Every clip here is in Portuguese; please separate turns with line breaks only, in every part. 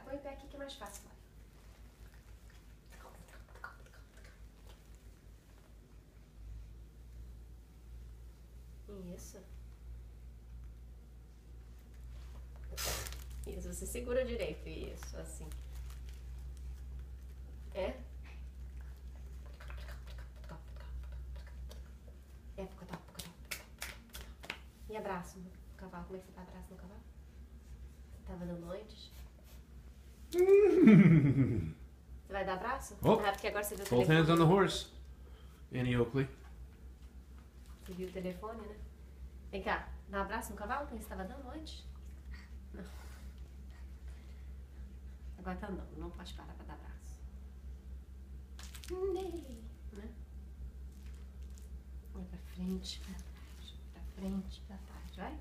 põe o pé aqui que é mais fácil. Isso. Isso, você segura direito. Isso, assim. É? E abraço no cavalo. Como é que você tá abraço no cavalo? Você tava dando antes? Você vai dar abraço?
Oh,
Ah, porque agora você viu o
both
telefone.
hands on the horse, Annie Oakley.
Você viu o telefone, né? Vem cá, dá um abraço no cavalo que você estava dando antes? Não. Agora tá andando, não pode parar pra dar abraço. Né? Vai pra frente, pra trás, pra frente, pra trás, vai?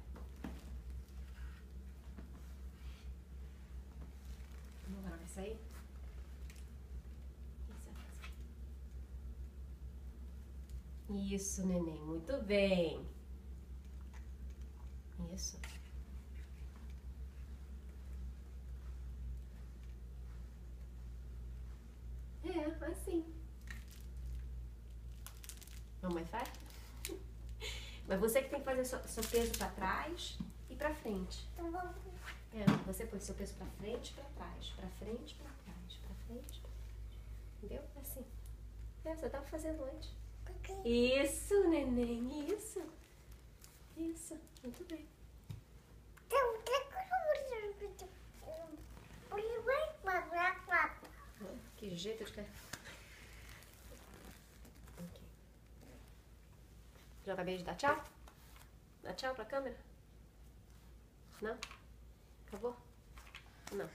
Agora vai sair? Isso, neném, muito bem. Isso. É, assim. Mamãe faz? Mas você que tem que fazer seu peso pra trás e pra frente. É, você põe seu peso pra frente e pra trás. Pra frente, pra trás. Pra frente, pra trás. Entendeu? Assim. É, você tava fazendo antes. Isso, neném, isso. Isso, muito bem. Que jeito de... Okay. Já acabei de dar tchau? Dá tchau pra câmera? Não? Acabou? Não.